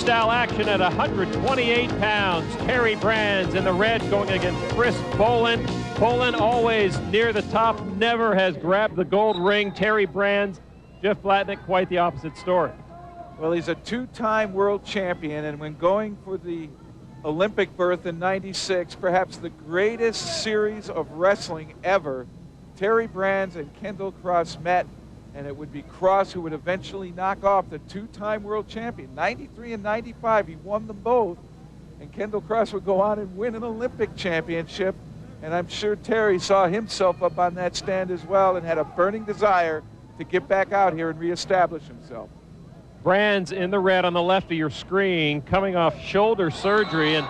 Freestyle action at 128 pounds. Terry Brands in the red going against Chris Bollin. Bollin always near the top, never has grabbed the gold ring. Terry Brands, Jeff Blatnick, quite the opposite story. Well, he's a two-time world champion, and when going for the Olympic berth in '96, perhaps the greatest series of wrestling ever, Terry Brands and Kendall Cross met, and it would be Cross who would eventually knock off the two-time world champion. 93 and 95, he won them both, and Kendall Cross would go on and win an Olympic championship, and I'm sure Terry saw himself up on that stand as well and had a burning desire to get back out here and reestablish himself. Brands in the red on the left of your screen, coming off shoulder surgery, and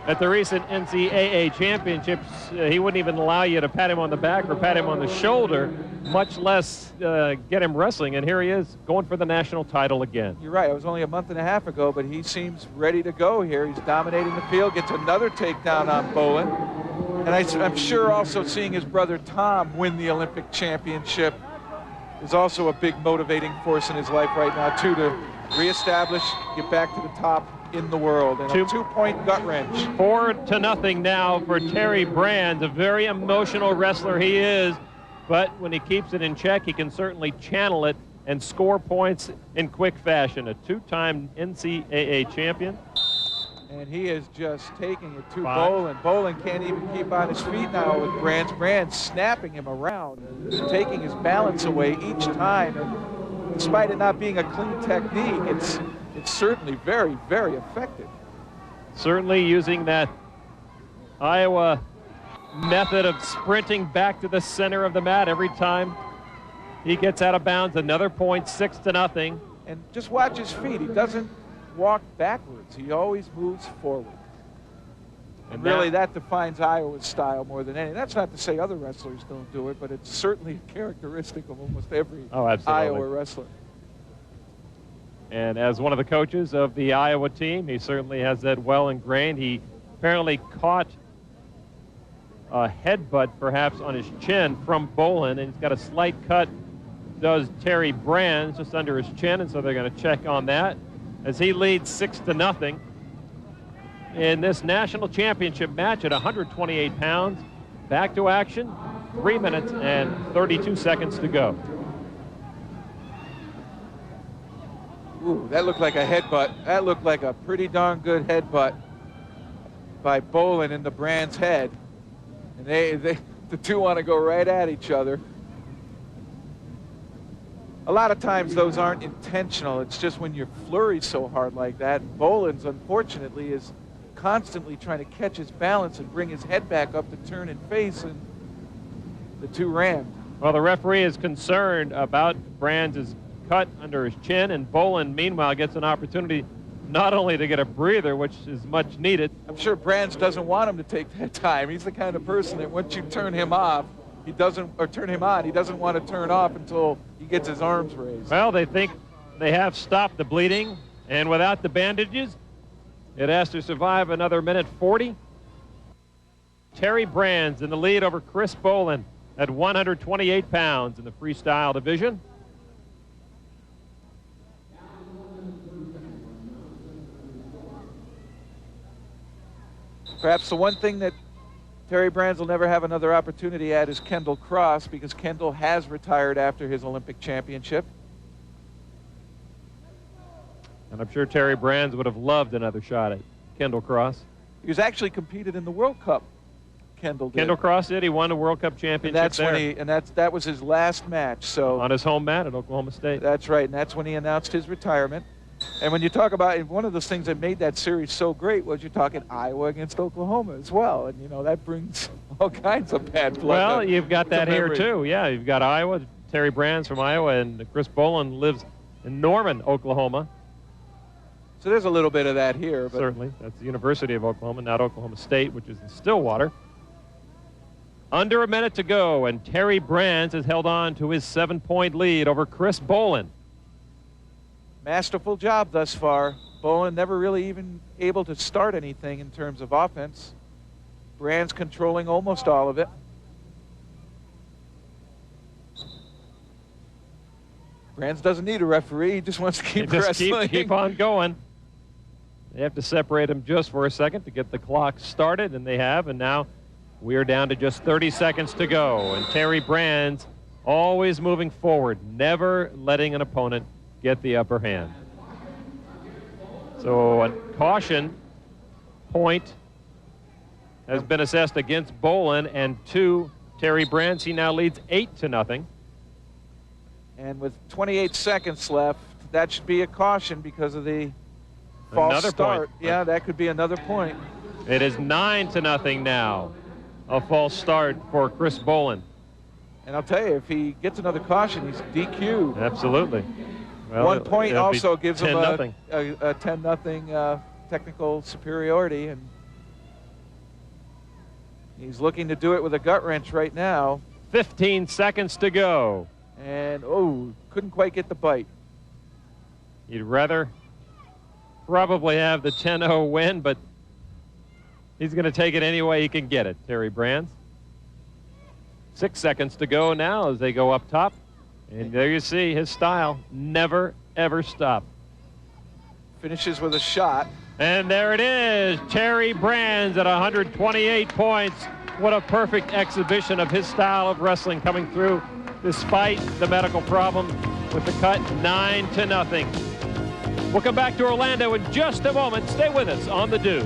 at the recent NCAA championships, he wouldn't even allow you to pat him on the back or pat him on the shoulder, much less get him wrestling. And here he is going for the national title again. You're right. It was only a month and a half ago, but he seems ready to go here. He's dominating the field, gets another takedown on Bollin. And I'm sure also seeing his brother Tom win the Olympic championship is also a big motivating force in his life right now, too, to reestablish, get back to the top in the world, and a two-point gut wrench. 4-0 now for Terry Brands, a very emotional wrestler he is, but when he keeps it in check, he can certainly channel it and score points in quick fashion. A two-time NCAA champion. And he is just taking it to Bollin. Bollin can't even keep on his feet now with Brands. Brands snapping him around and taking his balance away each time. And despite it not being a clean technique, it's certainly very, very effective. Certainly using that Iowa method of sprinting back to the center of the mat every time he gets out of bounds. Another point, 6-0. And just watch his feet. He doesn't walk backwards. He always moves forward. And really, that defines Iowa's style more than anything. That's not to say other wrestlers don't do it, but it's certainly a characteristic of almost every Iowa wrestler. And as one of the coaches of the Iowa team, he certainly has that well ingrained. He apparently caught a headbutt perhaps on his chin from Bollin, and he's got a slight cut, does Terry Brands, just under his chin, and so they're going to check on that as he leads 6-0 in this national championship match at 128 pounds. Back to action, 3 minutes and 32 seconds to go. Ooh, that looked like a headbutt. That looked like a pretty darn good headbutt by Bollin in the Brands' head. And the two want to go right at each other. A lot of times those aren't intentional. It's just when you flurry so hard like that. Bollin's, unfortunately, is constantly trying to catch his balance and bring his head back up to turn and face, and the two rammed. Well, the referee is concerned about Brands' cut under his chin, and Bollin, meanwhile, gets an opportunity not only to get a breather, which is much needed. I'm sure Brands doesn't want him to take that time. He's the kind of person that once you turn him off, he doesn't, or turn him on, he doesn't want to turn off until he gets his arms raised. Well, they think they have stopped the bleeding, and without the bandages, it has to survive another minute 40. Terry Brands in the lead over Chris Bollin at 128 pounds in the freestyle division. Perhaps the one thing that Terry Brands will never have another opportunity at is Kendall Cross, because Kendall has retired after his Olympic championship. And I'm sure Terry Brands would have loved another shot at Kendall Cross. He was actually competed in the World Cup. Kendall did. Kendall Cross did. He won the World Cup championship and that was his last match. So on his home mat at Oklahoma State. That's right, and that's when he announced his retirement. And when you talk about it, one of those things that made that series so great was you're talking Iowa against Oklahoma as well. And, you know, that brings all kinds of bad blood. Well, you've got that here, too. Yeah, you've got Iowa, Terry Brands from Iowa, and Chris Bollin lives in Norman, Oklahoma. So there's a little bit of that here. But certainly. That's the University of Oklahoma, not Oklahoma State, which is in Stillwater. Under a minute to go, and Terry Brands has held on to his 7-point lead over Chris Bollin. Masterful job thus far. Bollin never really even able to start anything in terms of offense. Brands controlling almost all of it. Brands doesn't need a referee. He just wants to keep wrestling. Keep on going. They have to separate them just for a second to get the clock started, and they have, and now we are down to just 30 seconds to go. And Terry Brands always moving forward, never letting an opponent get the upper hand. So a caution point has been assessed against Bollin and to Terry Brands. He now leads 8-0. And with 28 seconds left, that should be a caution because of the false Another start. point. Yeah, that could be another point. It is 9-0 now. A false start for Chris Bollin. And I'll tell you, if he gets another caution, he's DQ'd. Absolutely. Well, 1 point also gives him a 10-0. Technical superiority, and he's looking to do it with a gut wrench right now. 15 seconds to go. And, oh, couldn't quite get the bite. You'd rather probably have the 10-0 win, but he's going to take it any way he can get it, Terry Brands. 6 seconds to go now as they go up top. And there you see his style, never, ever stop. Finishes with a shot. And there it is, Terry Brands at 128 points. What a perfect exhibition of his style of wrestling coming through despite the medical problem with the cut. 9-0. We'll come back to Orlando in just a moment. Stay with us on The Dew.